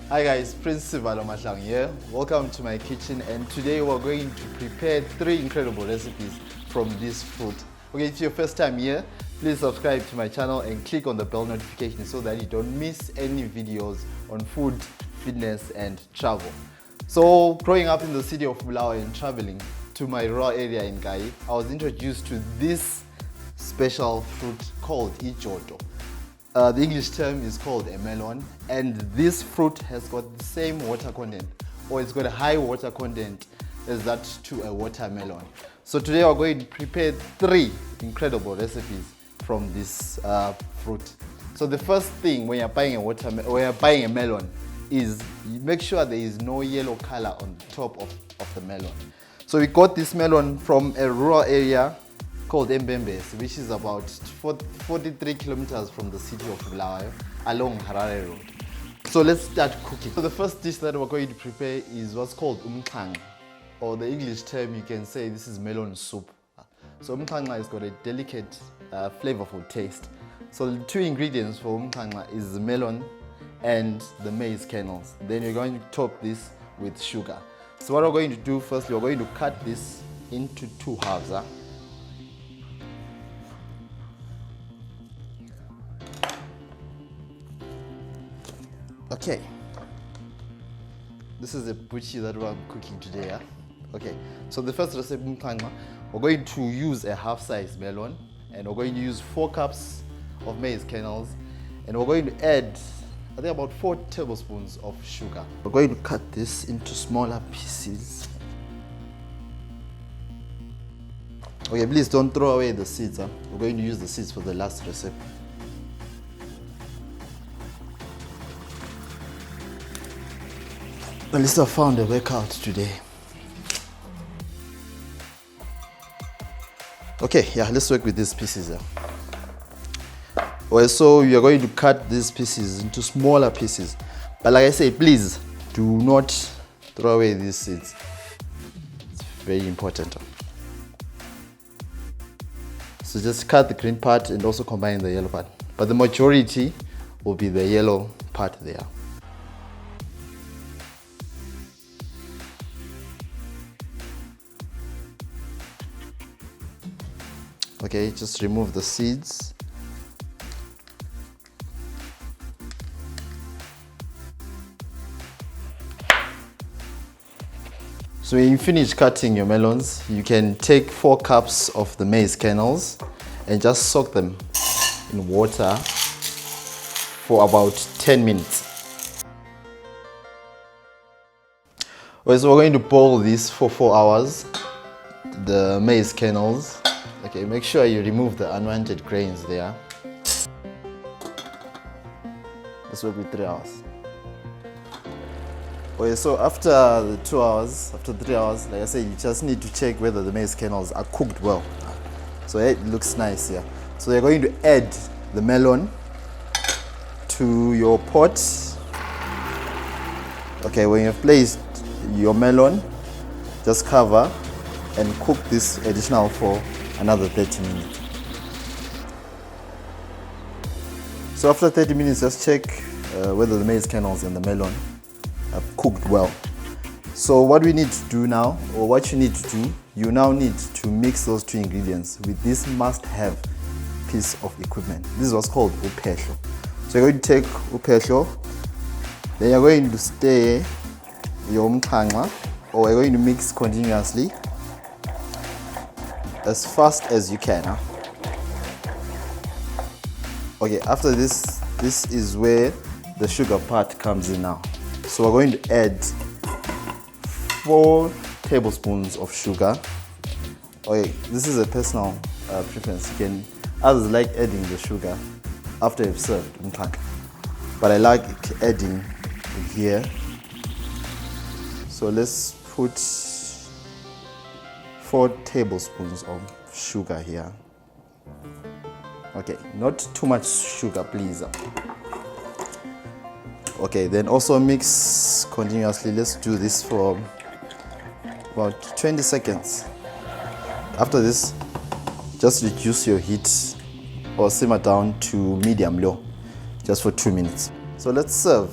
Hi guys, Prince Umxhanxa here. Welcome to my kitchen, and today we're going to prepare 3 incredible recipes from this fruit. Okay, if it's your first time here, please subscribe to my channel and click on the bell notification so that you don't miss any videos on food, fitness and travel. So growing up in the city of Bulawayo and traveling to my rural area in Gai, I was introduced to this special fruit called Zejodo. The English term is called a melon, and this fruit has got the same water content, or it's got a high water content as that to a watermelon. So today we're going to prepare 3 incredible recipes from this fruit. So the first thing when you're buying a melon is you make sure there is no yellow color on the top of the melon. So we got this melon from a rural area called Mbembesi, which is about 43 kilometers from the city of Bulawayo along Harare Road. So let's start cooking. So the first dish that we're going to prepare is what's called Umxhanxa, or the English term you can say this is melon soup. So Umxhanxa has got a delicate, flavorful taste. So the 2 ingredients for Umxhanxa is the melon and the maize kernels. Then you're going to top this with sugar. So what we're going to do first, we're going to cut this into 2 halves. Okay, this is the butchi that I'm cooking today. Okay, so the first recipe, we're going to use a half-size melon, and we're going to use 4 cups of maize kernels, and we're going to add, I think, about 4 tablespoons of sugar. We're going to cut this into smaller pieces. Okay, please don't throw away the seeds. We're going to use the seeds for the last recipe. At least I found a workout today. Okay, yeah, let's work with these pieces. Well, so you're going to cut these pieces into smaller pieces. But like I said, please do not throw away these seeds. It's very important. So just cut the green part and also combine the yellow part. But the majority will be the yellow part there. Okay, just remove the seeds. So when you finish cutting your melons, you can take 4 cups of the maize kernels and just soak them in water for about 10 minutes. Okay, so we're going to boil this for 4 hours, the maize kernels. Okay, make sure you remove the unwanted grains there. Let's work with 3 hours. Okay, so after the 2 hours, after 3 hours, like I said, you just need to check whether the maize kernels are cooked well. So it looks nice here. So you're going to add the melon to your pot. Okay, when you've placed your melon, just cover and cook this additional for another 30 minutes. So after 30 minutes, just check whether the maize kernels and the melon have cooked well. So what we need to do now, or what you need to do, you now need to mix those 2 ingredients with this must-have piece of equipment. This is what's called uphehlo. So you're going to take uphehlo, then you're going to stir your umxhanxa, or you're going to mix continuously as fast as you can. Okay, after this is where the sugar part comes in now. So we're going to add 4 tablespoons of sugar. Okay, this is a personal preference. Others like adding the sugar after you've served umxhanxa, but I like adding it here. So let's put 4 tablespoons of sugar here. Okay, not too much sugar, please. Okay, then also mix continuously. Let's do this for about 20 seconds. After this, just reduce your heat or simmer down to medium low just for 2 minutes. So let's serve.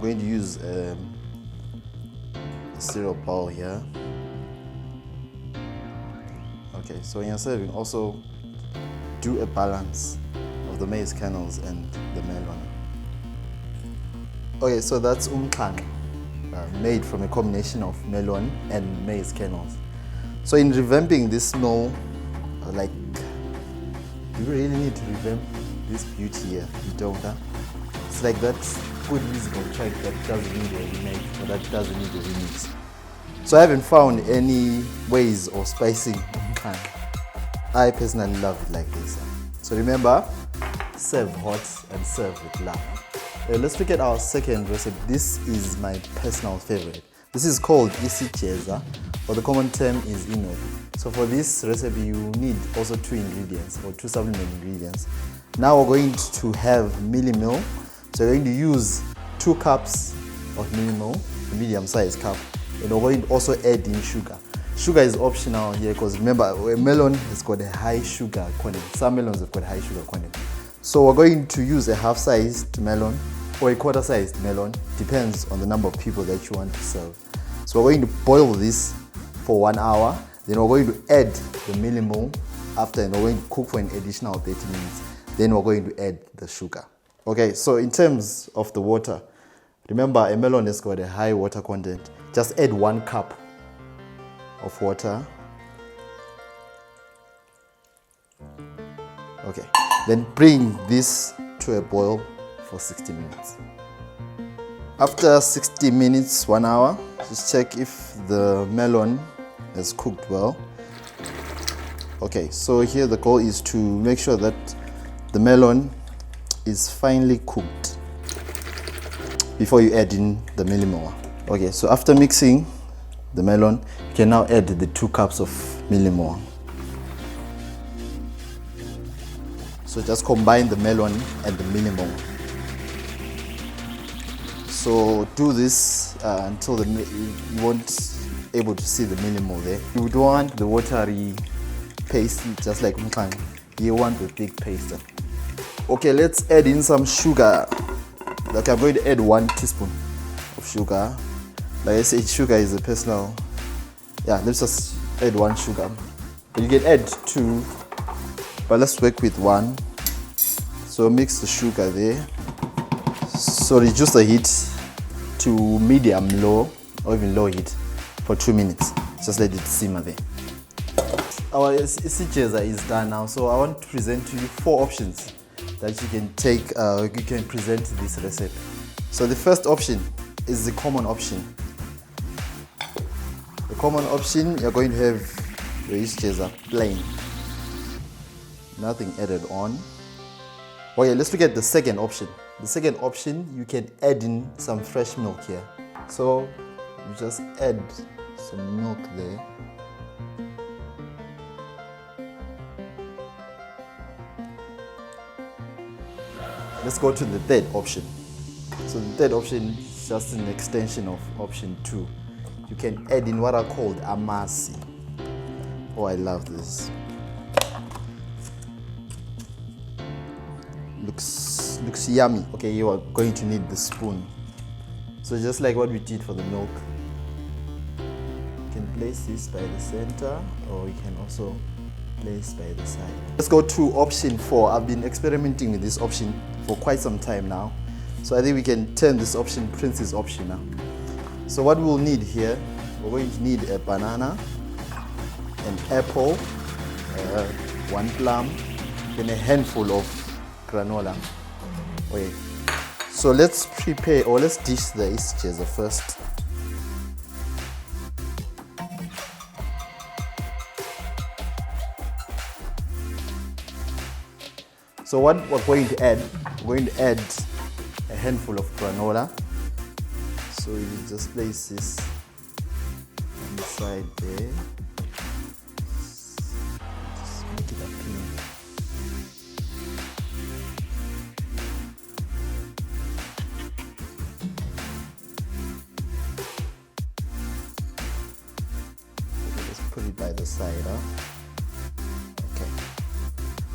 going to use a cereal bowl here. Okay, so when you're serving, also do a balance of the maize kernels and the melon. Okay, so that's Umxhanxa, made from a combination of melon and maize kernels. So in revamping this meal, like, you really need to revamp this beauty here. You don't, huh? It's like that good musical track that doesn't need a remake, or that doesn't need a remix. So I haven't found any ways of spicing Umxhanxa. I personally love it like this. So remember, serve hot and serve with love. Let's look at our second recipe. This is my personal favorite. This is called Isijeza, or the common term is Inopi. So for this recipe, you need also 2 ingredients, or 2 supplement ingredients. Now we're going to have Mealie meal. So we're going to use 2 cups of Mealie meal, a medium-sized cup, and we're going to also add in sugar. Sugar is optional here because remember, a melon has got a high sugar content. Some melons have got high sugar content. So we're going to use a half-sized melon or a quarter-sized melon, depends on the number of people that you want to serve. So we're going to boil this for 1 hour. Then we're going to add the Mealie meal after, and we're going to cook for an additional 30 minutes. Then we're going to add the sugar. Okay, so in terms of the water, remember a melon has got a high water content. Just add 1 cup of water. Okay, then bring this to a boil for 60 minutes. After 60 minutes, 1 hour, just check if the melon has cooked well. Okay, so here the goal is to make sure that the melon is finely cooked before you add in the Mealie meal. Okay, so after mixing the melon, you can now add the 2 cups of Mealie meal. So just combine the melon and the Mealie meal. So do this until you won't able to see the Mealie meal there. You don't want the watery paste, just like Umxhanxa. You want the thick paste. Okay, let's add in some sugar. Like I'm going to add 1 teaspoon of sugar. Like I said, sugar is a personal. Yeah, let's just add 1 sugar. You can add 2, but let's work with 1. So mix the sugar there. So reduce the heat to medium low, or even low heat, for 2 minutes. Just let it simmer there. Our Isijeza is done now, so I want to present to you 4 options that you can take, you can present this recipe. So the first option is the common option. The common option, you're going to have the Isijeza plain, nothing added on. Okay, let's look at the second option. The second option, you can add in some fresh milk here. So you just add some milk there. Let's go to the third option. So the third option is just an extension of option 2. You can add in what are called Amasi. Oh, I love this. Looks yummy. Okay, you are going to need the spoon. So just like what we did for the milk, you can place this by the center, or you can also place by the side. Let's go to option 4. I've been experimenting with this option for quite some time now. So I think we can turn this option princess option now. So what we'll need here, we're going to need a banana, an apple, 1 plum, then a handful of granola. Okay. So let's prepare, or let's dish the Isijeza first. So what we're going to add, a handful of granola. So you just place this on the side there. Just make it appealing. Let's put it by the side, huh? Okay.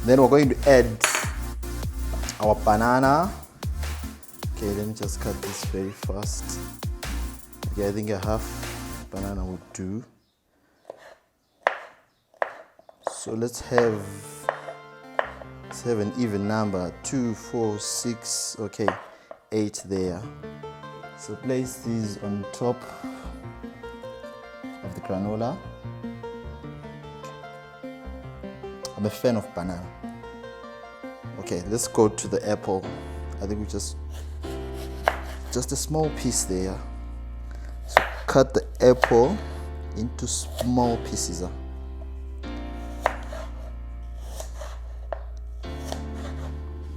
Then we're going to add our banana. Okay, let me just cut this very fast. Okay, I think a half banana would do. So let's have an even number. 2, 4, 6, okay, 8 there. So place these on top of the granola. I'm a fan of banana. Okay, let's go to the apple. I think we just a small piece there. So cut the apple into small pieces. Okay,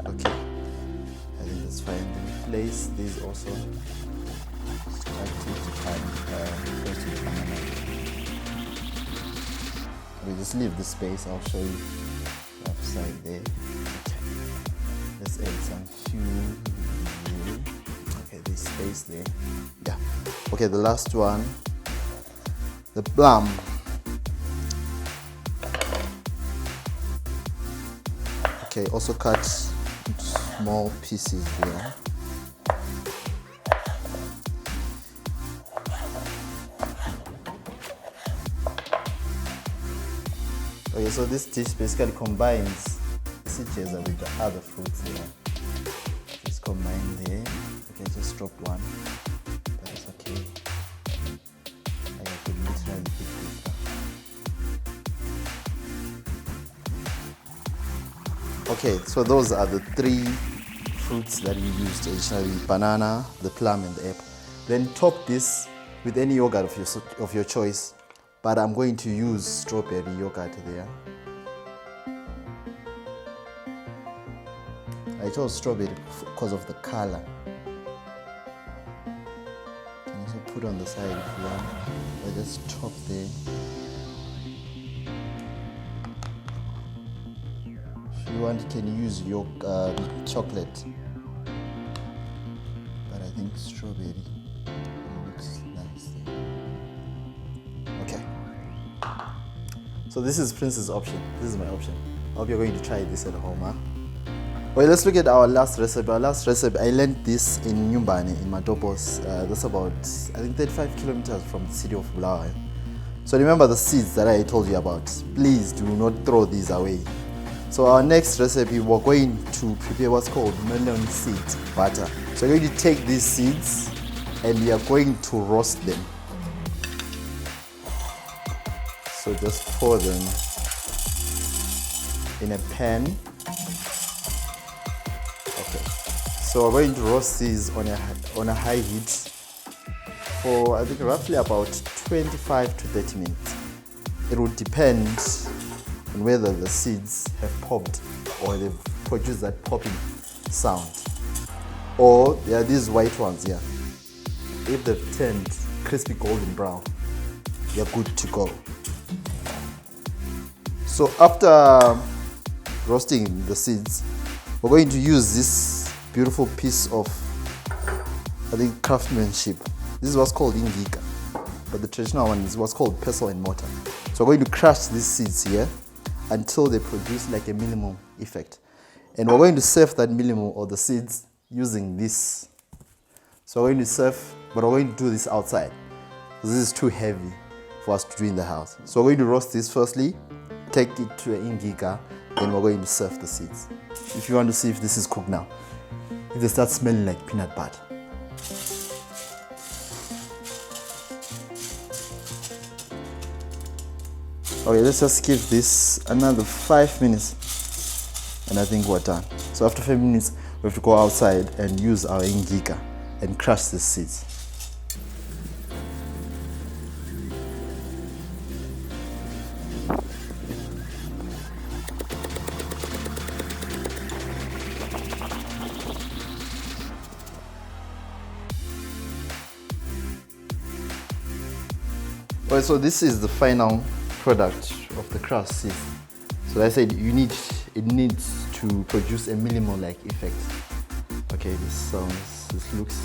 I think that's fine. Then place these also. We just leave the space. I'll show you the upside there. Okay. Let's add some fuel. Okay, there's space there. Yeah. Okay, the last one, the plum. Okay, also cut into small pieces there. Okay, so this dish basically combines Isijeza with the other fruits here. Just combine there. Okay, just drop one. That is okay. I could literally pick this up. Okay, so those are the 3 fruits that we used additionally: banana, the plum, and the apple. Then top this with any yogurt of your choice. But I'm going to use strawberry yogurt there. I chose strawberry because of the color. You can also put on the side if you want. I just top there. If you want, you can use your chocolate. But I think strawberry looks nice there. Okay. So this is Prince's option. This is my option. I hope you're going to try this at home, huh? Well, let's look at our last recipe. Our last recipe, I learned this in Nyumbani, in Matopos. That's about, I think, 35 kilometers from the city of Bulawayo. So remember the seeds that I told you about. Please do not throw these away. So our next recipe, we're going to prepare what's called melon seed butter. So we're going to take these seeds and we are going to roast them. So just pour them in a pan. Okay. So we're going to roast these on a high heat for, I think, roughly about 25 to 30 minutes. It will depend on whether the seeds have popped or they've produced that popping sound. Or there are these white ones here. If they've turned crispy golden brown, you're good to go. So after roasting the seeds, we're going to use this beautiful piece of, I think, craftsmanship. This is what's called ingika, but the traditional one is what's called pestle and mortar. So we're going to crush these seeds here until they produce like a minimum effect. And we're going to serve that minimum or the seeds using this. So we're going to serve, but we're going to do this outside. This is too heavy for us to do in the house. So we're going to roast this firstly, take it to an ingika, then we're going to serve the seeds. If you want to see if this is cooked now, if they start smelling like peanut butter. Okay, let's just give this another 5 minutes and I think we're done. So after 5 minutes, we have to go outside and use our ingika and crush the seeds. Well, so this is the final product of the crust seed. So like I said, it needs to produce a minimal like effect. Okay, this looks.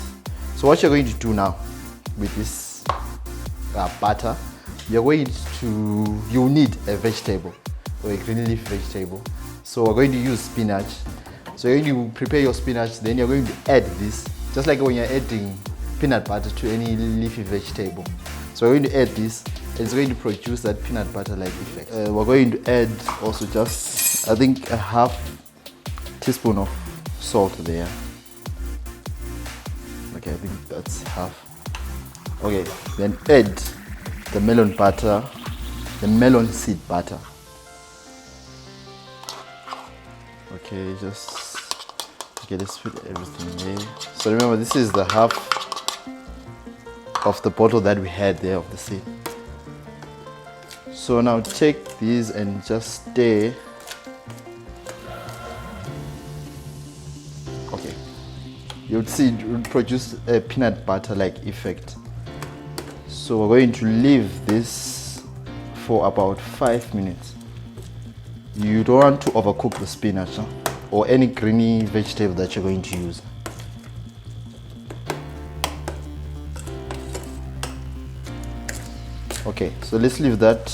So what you're going to do now with this batter, you'll need a vegetable or a green leaf vegetable. So we're going to use spinach. So you're going to prepare your spinach, then you're going to add this just like when you're adding peanut butter to any leafy vegetable. So we're going to add this. It's going to produce that peanut butter-like effect. We're going to add also just, I think, a half teaspoon of salt there. Okay, I think that's half. Okay, then add the melon butter, the melon seed butter. Okay, let's put everything there. So remember, this is the half of the bottle that we had there of the seed. So now take these and just stir. Okay, you'll see it will produce a peanut butter-like effect. So we're going to leave this for about 5 minutes. You don't want to overcook the spinach or any greeny vegetable that you're going to use. Okay, so let's leave that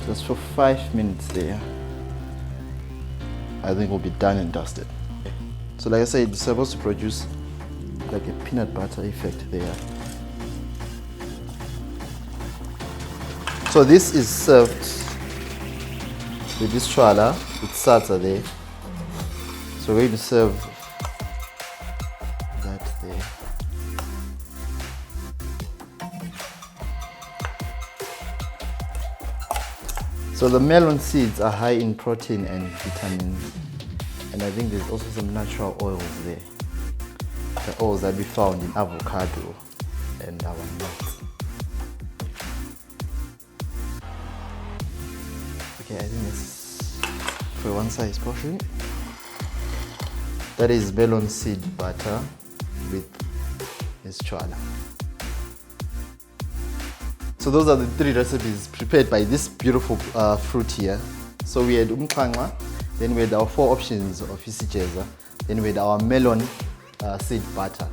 just for 5 minutes there. I think we'll be done and dusted. So like I said, it's supposed to produce like a peanut butter effect there. So this is served with this chwala with salsa there. So we're going to serve that there. So the melon seeds are high in protein and vitamins, and I think there's also some natural oils there. The oils that we found in avocado and our nuts. Okay, I think it's for one size portion. That is melon seed butter with this chwala. So those are the 3 recipes prepared by this beautiful fruit here. So we had Umxhanxa, then we had our 4 options of Isijeza, then we had our melon seed butter.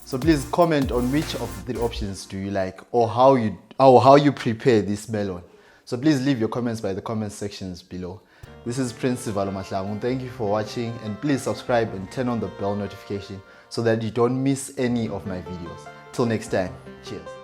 So please comment on which of the options do you like, or how you prepare this melon. So please leave your comments by the comment sections below. This is Prince Umxhanxa. Thank you for watching, and please subscribe and turn on the bell notification so that you don't miss any of my videos. Till next time, cheers.